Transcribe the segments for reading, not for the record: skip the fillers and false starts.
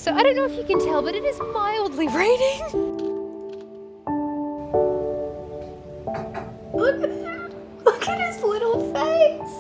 So I don't know if you can tell, but it is mildly raining. Look at him. Look at his little face.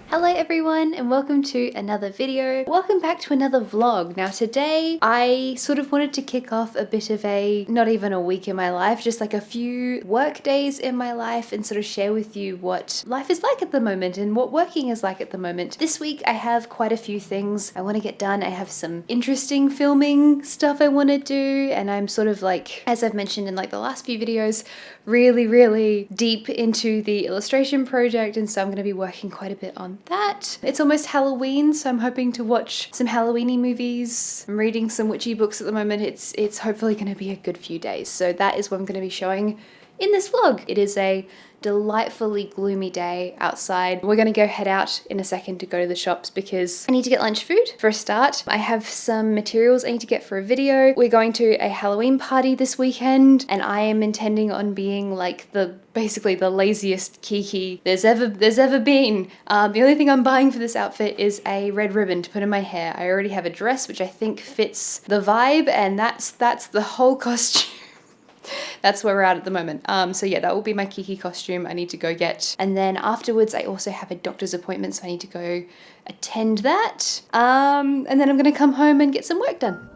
Hello everyone and welcome to another video. Welcome back to another vlog. Now today I sort of wanted to kick off a bit of a, not even a week in my life, just like a few work days in my life and sort of share with you what life is like at the moment and what working is like at the moment. This week I have quite a few things I want to get done. I have some interesting filming stuff I want to do, and I'm sort of like, as I've mentioned in like the last few videos, really deep into the illustration project, and so I'm going to be working quite a bit on that. It's almost Halloween, so I'm hoping to watch some Halloweeny movies. I'm reading some witchy books at the moment. It's hopefully going to be a good few days, so that is what I'm going to be showing in this vlog. It is a delightfully gloomy day outside. We're gonna go head out in a second to go to the shops because I need to get lunch food for a start. I have some materials I need to get for a video. We're going to a Halloween party this weekend, and I am intending on being like basically the laziest Kiki there's ever been. The only thing I'm buying for this outfit is a red ribbon to put in my hair. I already have a dress which I think fits the vibe, and that's the whole costume. That's where we're at the moment. So yeah, that will be my Kiki costume I need to go get. And then afterwards, I also have a doctor's appointment, so I need to go attend that. And then I'm gonna come home and get some work done.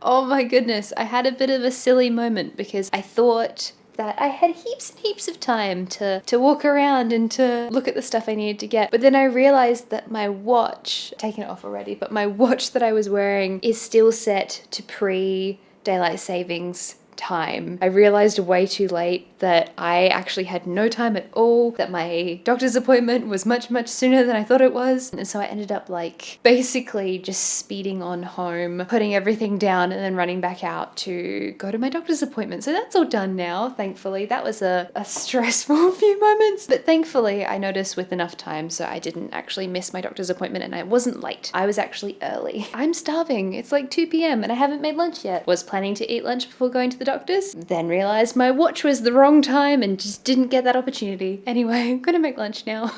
Oh my goodness, I had a bit of a silly moment because I thought that I had heaps and heaps of time to walk around and to look at the stuff I needed to get. But then I realized that my watch, taken it off already, but my watch that I was wearing is still set to pre-daylight savings time. I realized way too late that I actually had no time at all, that my doctor's appointment was much sooner than I thought it was. And so I ended up like basically just speeding on home, putting everything down and then running back out to go to my doctor's appointment. So that's all done now, thankfully. That was a stressful few moments, but thankfully I noticed with enough time so I didn't actually miss my doctor's appointment and I wasn't late. I was actually early. I'm starving. It's like 2 p.m. and I haven't made lunch yet. Was planning to eat lunch before going to the doctor's, then realized my watch was the wrong time and just didn't get that opportunity. Anyway, I'm gonna make lunch now.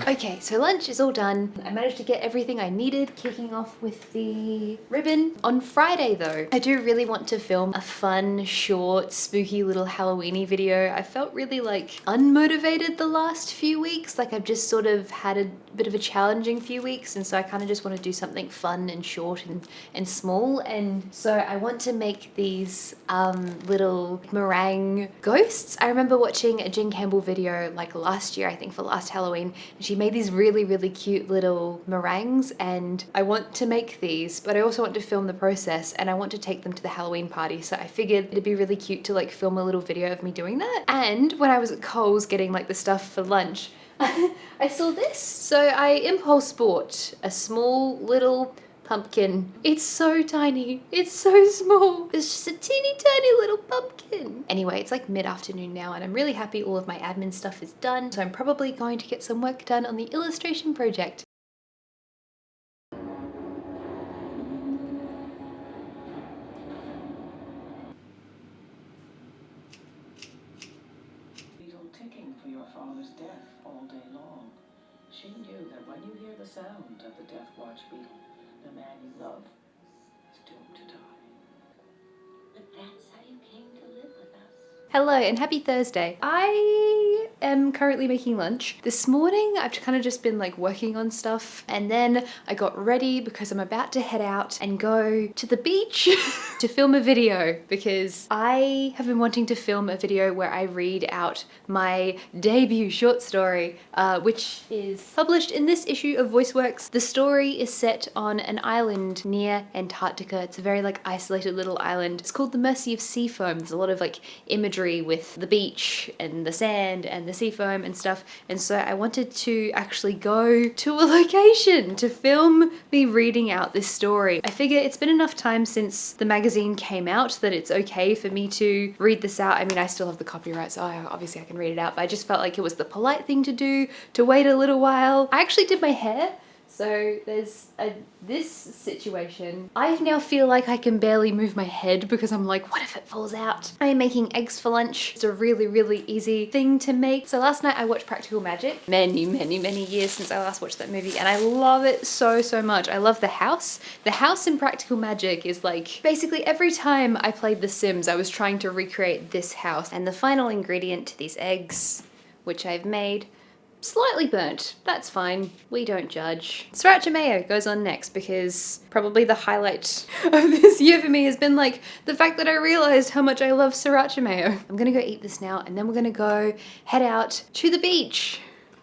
Okay, so lunch is all done. I managed to get everything I needed, kicking off with the ribbon. On Friday though, I do really want to film a fun, short, spooky little Halloweeny video. I felt really like unmotivated the last few weeks. Like I've just sort of had a bit of a challenging few weeks, and so I kind of just want to do something fun and short and small. And so I want to make these little meringue ghosts. I remember watching a Jen Campbell video like last year, I think for last Halloween, and she made these really cute little meringues, and I want to make these, but I also want to film the process and I want to take them to the Halloween party. So I figured it'd be really cute to like film a little video of me doing that. And when I was at Coles getting like the stuff for lunch, I saw this. So I impulse bought a small little pumpkin. It's so tiny. It's so small. It's just a teeny tiny little pumpkin. Anyway, it's like mid-afternoon now and I'm really happy all of my admin stuff is done. So I'm probably going to get some work done on the illustration project. She knew that when you hear the sound of the Death Watch beetle, the man you love is doomed to die. But that's how you came to live with us. Hello and happy Thursday. I am currently making lunch. This morning I've kind of just been like working on stuff, and then I got ready because I'm about to head out and go to the beach to film a video, because I have been wanting to film a video where I read out my debut short story, which is published in this issue of VoiceWorks. The story is set on an island near Antarctica. It's a very like isolated little island. It's called The Mercy of Sea Foam. There's a lot of like imagery with the beach and the sand and the sea foam and stuff, and so I wanted to actually go to a location to film me reading out this story. I figure it's been enough time since the magazine came out that it's okay for me to read this out. I mean, I still have the copyright, so obviously I can read it out, but I just felt like it was the polite thing to do, to wait a little while. I actually did my hair. So there's this situation. I now feel like I can barely move my head because I'm like, what if it falls out? I am making eggs for lunch. It's a really, really easy thing to make. So last night I watched Practical Magic. Many, many, many years since I last watched that movie, and I love it so, so much. I love the house. The house in Practical Magic is like, basically every time I played The Sims, I was trying to recreate this house. And the final ingredient to these eggs, which I've made, slightly burnt. That's fine. We don't judge. Sriracha mayo goes on next, because probably the highlight of this year for me has been like the fact that I realized how much I love sriracha mayo. I'm gonna go eat this now, and then we're gonna go head out to the beach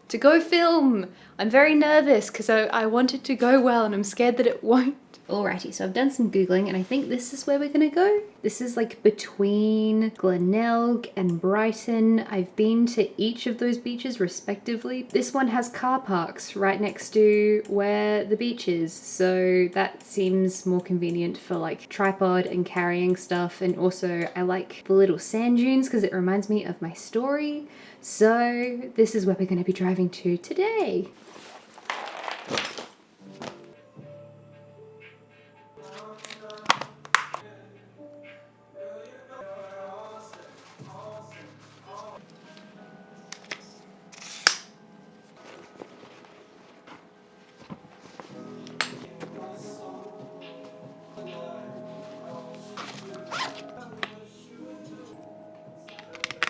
to go film. I'm very nervous because I want it to go well, and I'm scared that it won't. Alrighty, so I've done some Googling, and I think this is where we're gonna go. This is like between Glenelg and Brighton. I've been to each of those beaches respectively. This one has car parks right next to where the beach is, so that seems more convenient for like tripod and carrying stuff. And also I like the little sand dunes because it reminds me of my story. So this is where we're gonna be driving to today.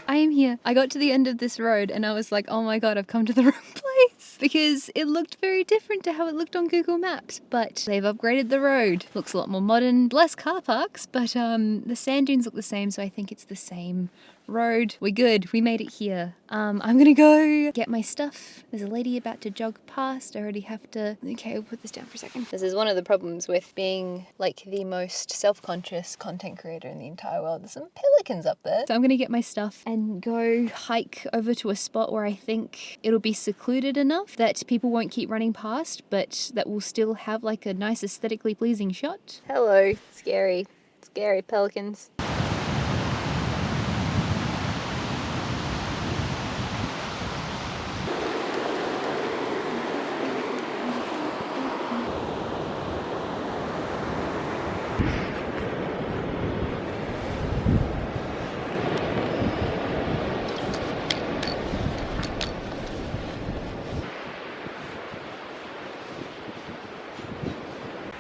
I am here. I got to the end of this road and I was like, oh my god, I've come to the wrong place, because it looked very different to how it looked on Google Maps, but they've upgraded the road. Looks a lot more modern, less car parks, but the sand dunes look the same, so I think it's the same road. We're good. We made it here. I'm gonna go get my stuff. There's a lady about to jog past. I already have to... Okay, we'll put this down for a second. This is one of the problems with being like the most self-conscious content creator in the entire world. There's some pelicans up there. So I'm gonna get my stuff and go hike over to a spot where I think it'll be secluded enough that people won't keep running past, but that will still have like a nice aesthetically pleasing shot. Hello, scary pelicans.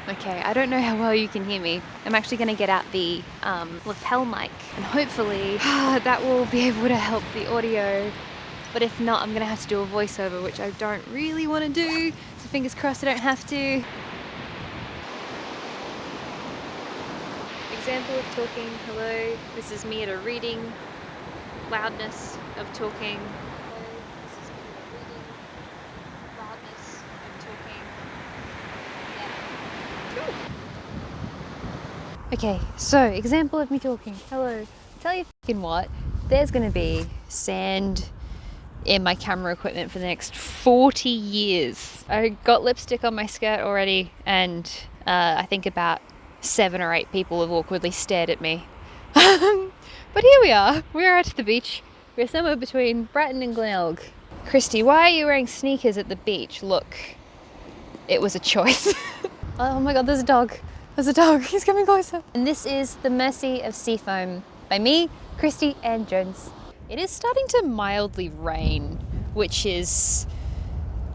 Okay, I don't know how well you can hear me. I'm actually going to get out the lapel mic, and hopefully that will be able to help the audio. But if not, I'm going to have to do a voiceover, which I don't really want to do. So fingers crossed I don't have to. Example of talking. Hello, this is me at a reading. Loudness of talking. Okay, so example of me talking. Hello. Tell you fucking what, there's gonna be sand in my camera equipment for the next 40 years. I got lipstick on my skirt already, and I think about 7 or 8 people have awkwardly stared at me. But here we are. We're at the beach. We're somewhere between Brighton and Glenelg. Christy, why are you wearing sneakers at the beach? Look, it was a choice. Oh my god, there's a dog. There's a dog, he's coming closer. And this is The Mercy of Sea Foam by me, Christy and Jones. It is starting to mildly rain, which is,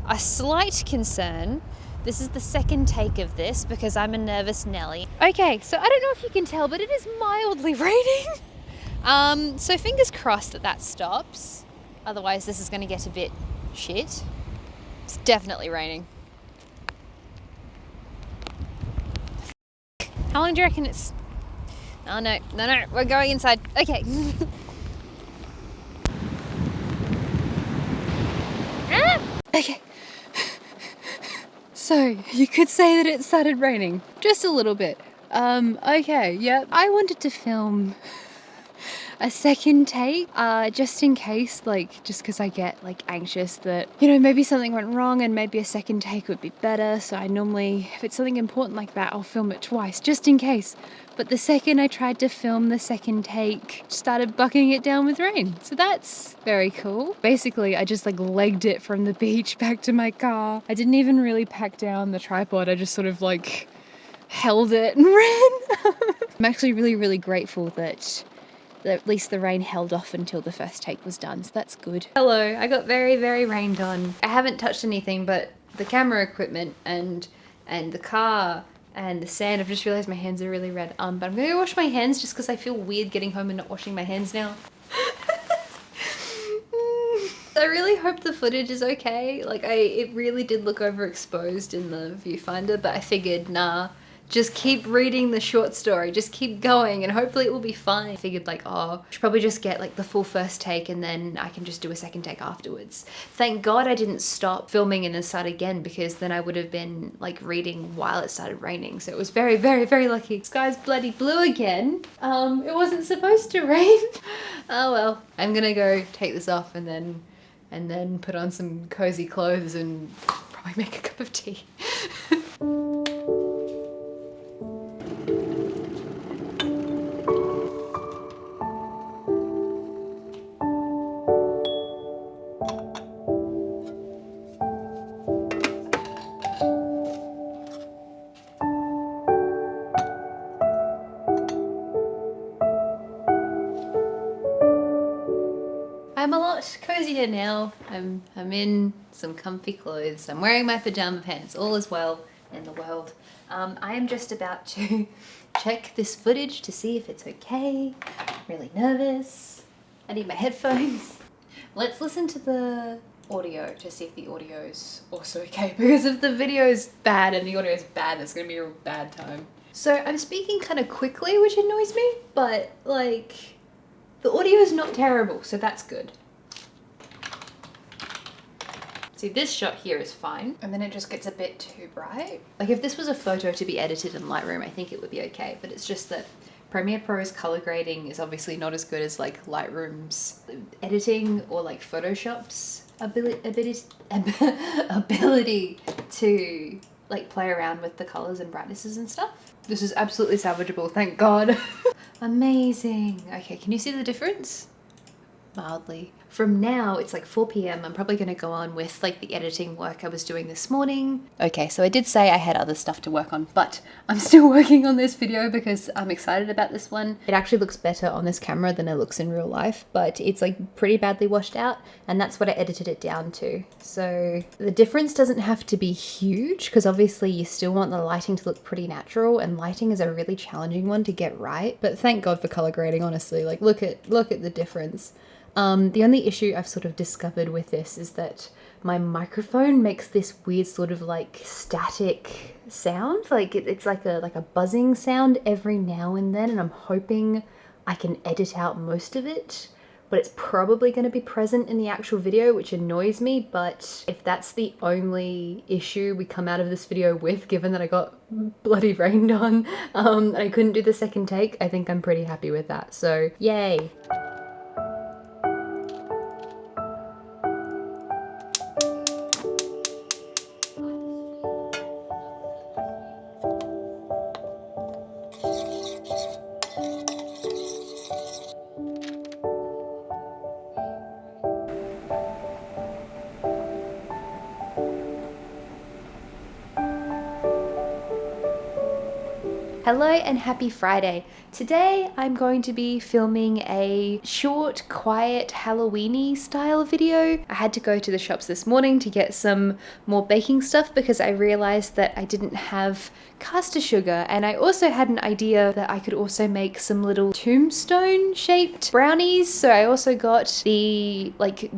a slight concern. This is the second take of this because I'm a nervous Nelly. Okay, so I don't know if you can tell, but it is mildly raining. So fingers crossed that that stops. Otherwise this is gonna get a bit shit. It's definitely raining. How long do you reckon it's... Oh no, we're going inside. Okay. Okay. So, you could say that it started raining. Just a little bit. Okay, yep. I wanted to film a second take, just in case, like, just because I get, like, anxious that, you know, maybe something went wrong and maybe a second take would be better. So I normally, if it's something important like that, I'll film it twice, just in case. But the second I tried to film the second take, started bucking it down with rain. So that's very cool. Basically, I just like legged it from the beach back to my car. I didn't even really pack down the tripod. I just sort of like held it and ran. I'm actually really, really grateful that at least the rain held off until the first take was done, so that's good. Hello, I got very, very rained on. I haven't touched anything but the camera equipment and the car and the sand. I've just realized my hands are really red. But I'm gonna go wash my hands just because I feel weird getting home and not washing my hands now. I really hope the footage is okay. Like it really did look overexposed in the viewfinder, but I figured, nah, just keep reading the short story, just keep going and hopefully it will be fine. I figured like, oh, I should probably just get like the full first take and then I can just do a second take afterwards. Thank God I didn't stop filming and then start again, because then I would have been like reading while it started raining. So it was very, very, very lucky. Sky's bloody blue again. It wasn't supposed to rain. Oh well, I'm gonna go take this off and then put on some cozy clothes and probably make a cup of tea. I'm a lot cozier now. I'm in some comfy clothes. I'm wearing my pajama pants. All is well in the world. I am just about to check this footage to see if it's okay. I'm really nervous. I need my headphones. Let's listen to the audio to see if the audio is also okay, because if the video is bad and the audio is bad, it's gonna be a real bad time. So I'm speaking kind of quickly, which annoys me, but like, the audio is not terrible, so that's good. See, this shot here is fine, and then it just gets a bit too bright. Like if this was a photo to be edited in Lightroom, I think it would be okay, but it's just that Premiere Pro's color grading is obviously not as good as like Lightroom's editing or like Photoshop's ability to like play around with the colors and brightnesses and stuff. This is absolutely salvageable, thank God. Amazing. Okay, can you see the difference? Mildly. From now, it's like 4 p.m. I'm probably gonna go on with like the editing work I was doing this morning. Okay, so I did say I had other stuff to work on, but I'm still working on this video because I'm excited about this one. It actually looks better on this camera than it looks in real life, but it's like pretty badly washed out, and that's what I edited it down to. So the difference doesn't have to be huge, because obviously you still want the lighting to look pretty natural, and lighting is a really challenging one to get right. But thank God for color grading, honestly. Like look at the difference. The only issue I've sort of discovered with this is that my microphone makes this weird sort of like static sound. Like it's like a buzzing sound every now and then, and I'm hoping I can edit out most of it, but it's probably going to be present in the actual video, which annoys me. But if that's the only issue we come out of this video with, given that I got bloody rained on, and I couldn't do the second take, I think I'm pretty happy with that. So yay. Hello and happy Friday. Today I'm going to be filming a short, quiet, Halloween-y style video. I had to go to the shops this morning to get some more baking stuff because I realized that I didn't have caster sugar, and I also had an idea that I could also make some little tombstone shaped brownies. So I also got the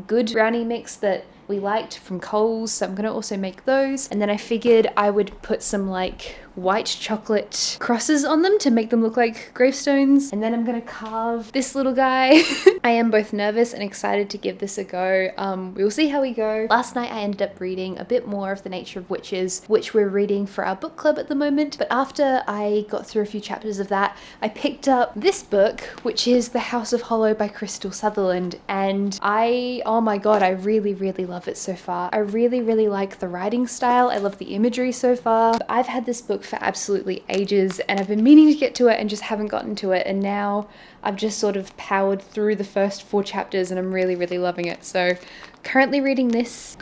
good brownie mix that we liked from Coles, so I'm gonna also make those. And then I figured I would put some white chocolate crosses on them to make them look like gravestones. And then I'm gonna carve this little guy. I am both nervous and excited to give this a go. We'll see how we go. Last night I ended up reading a bit more of The Nature of Witches, which we're reading for our book club at the moment. But after I got through a few chapters of that, I picked up this book, which is The House of Hollow by Crystal Sutherland. And oh my god, I really love it so far. I really like the writing style. I love the imagery so far. I've had this book for absolutely ages and I've been meaning to get to it and just haven't gotten to it, and now I've just sort of powered through the first 4 chapters and I'm really loving it. So currently reading this.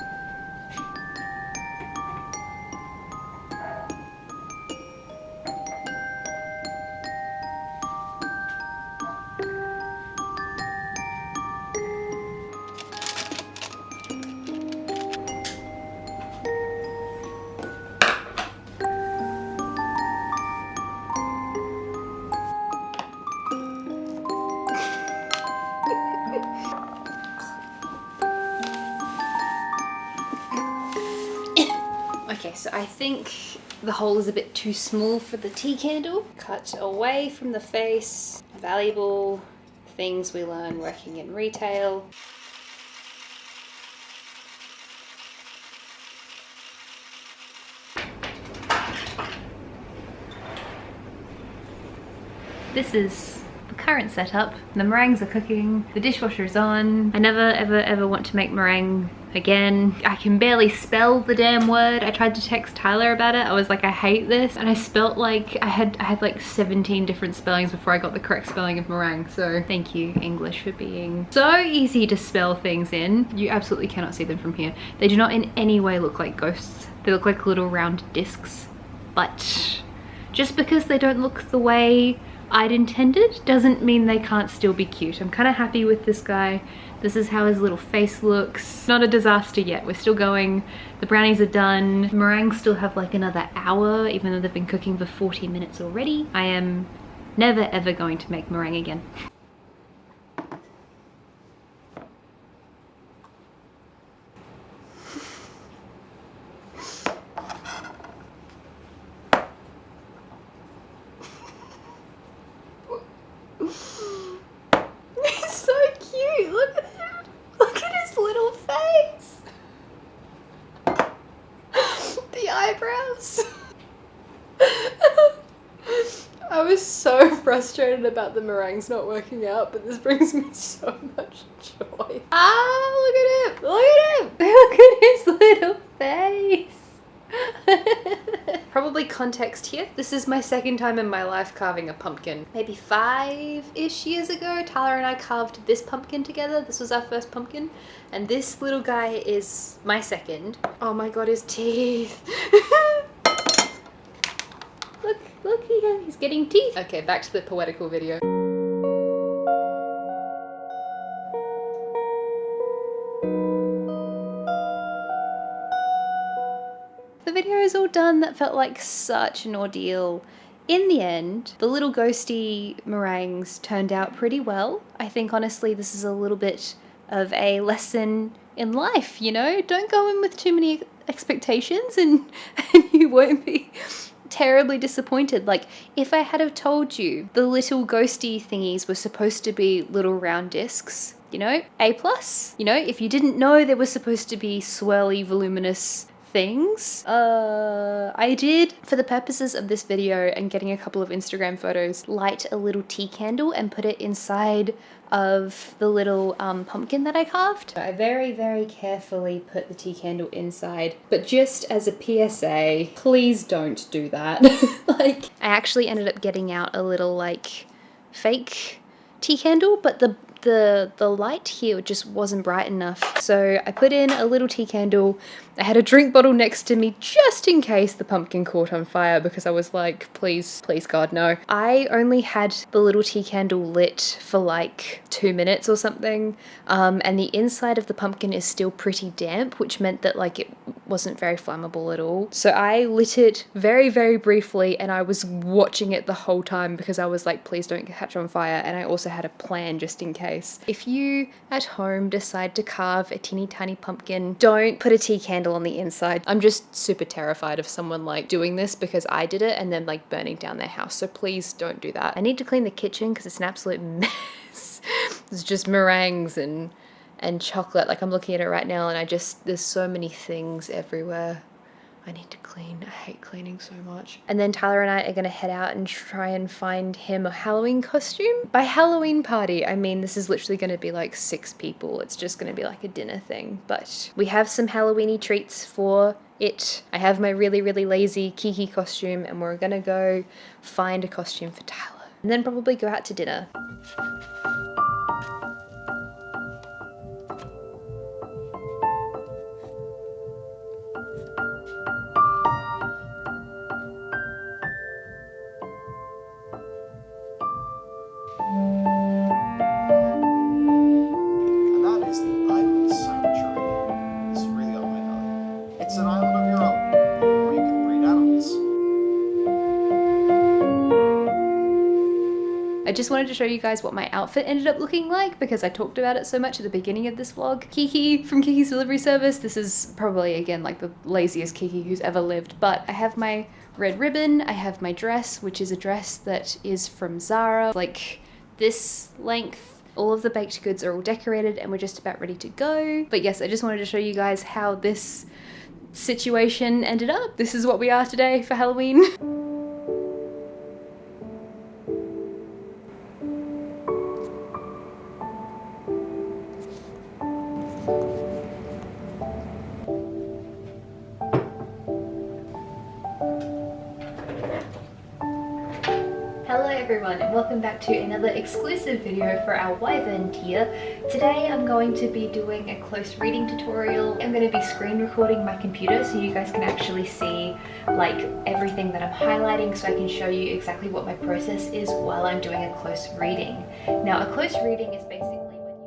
Okay, so I think the hole is a bit too small for the tea candle. Cut away from the face. Valuable things we learn working in retail. This is the current setup. The meringues are cooking, the dishwasher is on. I never ever want to make meringue again. I can barely spell the damn word. I tried to text Tyler about it. I was like, I hate this. And I spelt I had like 17 different spellings before I got the correct spelling of meringue. So thank you, English, for being so easy to spell things in. You absolutely cannot see them from here. They do not in any way look like ghosts. They look like little round discs. But just because they don't look the way I'd intended doesn't mean they can't still be cute. I'm kind of happy with this guy. This is how his little face looks. Not a disaster yet. We're still going. The brownies are done. Meringues still have like another hour, even though they've been cooking for 40 minutes already. I am never ever going to make meringue again. He's so cute. Look at him. Look at his little face. The eyebrows. I was so frustrated about the meringues not working out, but this brings me so much joy. Ah, look at him. Look at him. Look at his little face. Probably context here. This is my second time in my life carving a pumpkin. Maybe 5-ish years ago, Tyler and I carved this pumpkin together. This was our first pumpkin. And this little guy is my second. Oh my god, his teeth. Look, he's getting teeth. Okay, back to the poetical video. The video is all done. That felt like such an ordeal. In the end, the little ghosty meringues turned out pretty well. I think honestly this is a little bit of a lesson in life, you know? Don't go in with too many expectations and you won't be terribly disappointed. Like, if I had have told you the little ghosty thingies were supposed to be little round discs, you know, A+. You know, if you didn't know there was supposed to be swirly, voluminous things, I did, for the purposes of this video and getting a couple of Instagram photos, light a little tea candle and put it inside of the little pumpkin that I carved. I very carefully put the tea candle inside, but just as a PSA, please don't do that. I actually ended up getting out a little fake tea candle, but the the light here just wasn't bright enough. So I put in a little tea candle. I had a drink bottle next to me just in case the pumpkin caught on fire, because I was like, please, please God, no. I only had the little tea candle lit for like 2 minutes or something. And the inside of the pumpkin is still pretty damp, which meant that like it wasn't very flammable at all. So I lit it very, very briefly, and I was watching it the whole time because I was like, please don't catch on fire. And I also had a plan just in case. If you at home decide to carve a teeny tiny pumpkin, don't put a tea candle on the inside. I'm just super terrified of someone like doing this because I did it and then like burning down their house. So please don't do that. I need to clean the kitchen because it's an absolute mess. It's just meringues and chocolate. Like I'm looking at it right now and there's so many things everywhere. I need to clean. I hate cleaning so much. And then Tyler and I are gonna head out and try and find him a Halloween costume. By Halloween party, I mean this is literally gonna be like 6 people. It's just gonna be like a dinner thing. But we have some Halloweeny treats for it. I have my really, really lazy Kiki costume, and we're gonna go find a costume for Tyler. And then probably go out to dinner. It's an island of your own, where you can breed animals. I just wanted to show you guys what my outfit ended up looking like because I talked about it so much at the beginning of this vlog. Kiki from Kiki's Delivery Service. This is probably, again, like the laziest Kiki who's ever lived, but I have my red ribbon, I have my dress, which is a dress that is from Zara, like this length. All of the baked goods are all decorated and we're just about ready to go. But yes, I just wanted to show you guys how this situation ended up. This is what we are today for Halloween. Hello everyone and welcome back to another exclusive video for our Wyvern tier. Today I'm going to be doing a close reading tutorial. I'm going to be screen recording my computer so you guys can actually see like everything that I'm highlighting, so I can show you exactly what my process is while I'm doing a close reading. Now a close reading is basically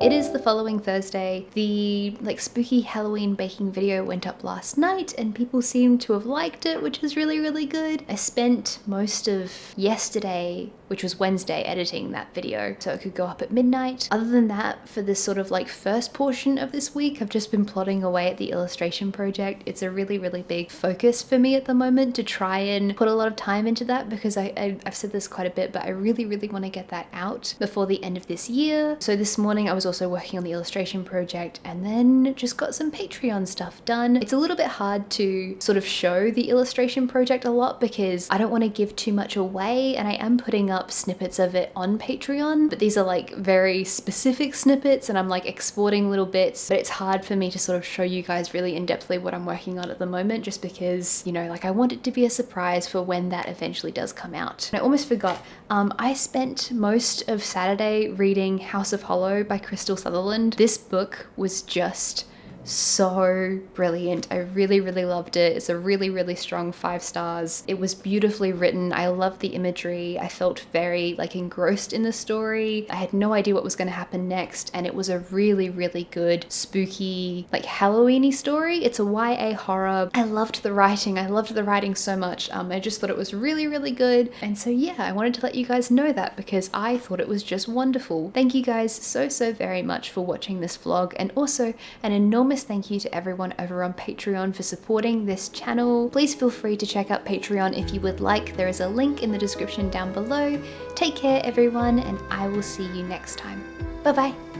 it is the following Thursday. The like spooky Halloween baking video went up last night and people seem to have liked it, which is really, really good. I spent most of yesterday, which was Wednesday, editing that video so it could go up at midnight. Other than that, for this sort of like first portion of this week, I've just been plodding away at the illustration project. It's a really, really big focus for me at the moment to try and put a lot of time into that because I've said this quite a bit, but I really, really want to get that out before the end of this year. So this morning I was also working on the illustration project and then just got some Patreon stuff done. It's a little bit hard to sort of show the illustration project a lot because I don't want to give too much away, and I am putting up snippets of it on Patreon, but these are like very specific snippets and I'm like exporting little bits, but it's hard for me to sort of show you guys really in-depthly what I'm working on at the moment just because, you know, like I want it to be a surprise for when that eventually does come out. And I almost forgot, I spent most of Saturday reading House of Hollow by Crystal Sutherland. This book was just so brilliant. I really, really loved it. It's a really, really strong 5 stars. It was beautifully written. I loved the imagery. I felt very like engrossed in the story. I had no idea what was going to happen next, and it was a really, really good spooky like Halloween-y story. It's a YA horror. I loved the writing. I loved the writing so much. I just thought it was really, really good. And so yeah, I wanted to let you guys know that because I thought it was just wonderful. Thank you guys so, so very much for watching this vlog, and also an enormous thank you to everyone over on Patreon for supporting this channel. Please feel free to check out Patreon if you would like. There is a link in the description down below. Take care everyone, and I will see you next time. Bye bye.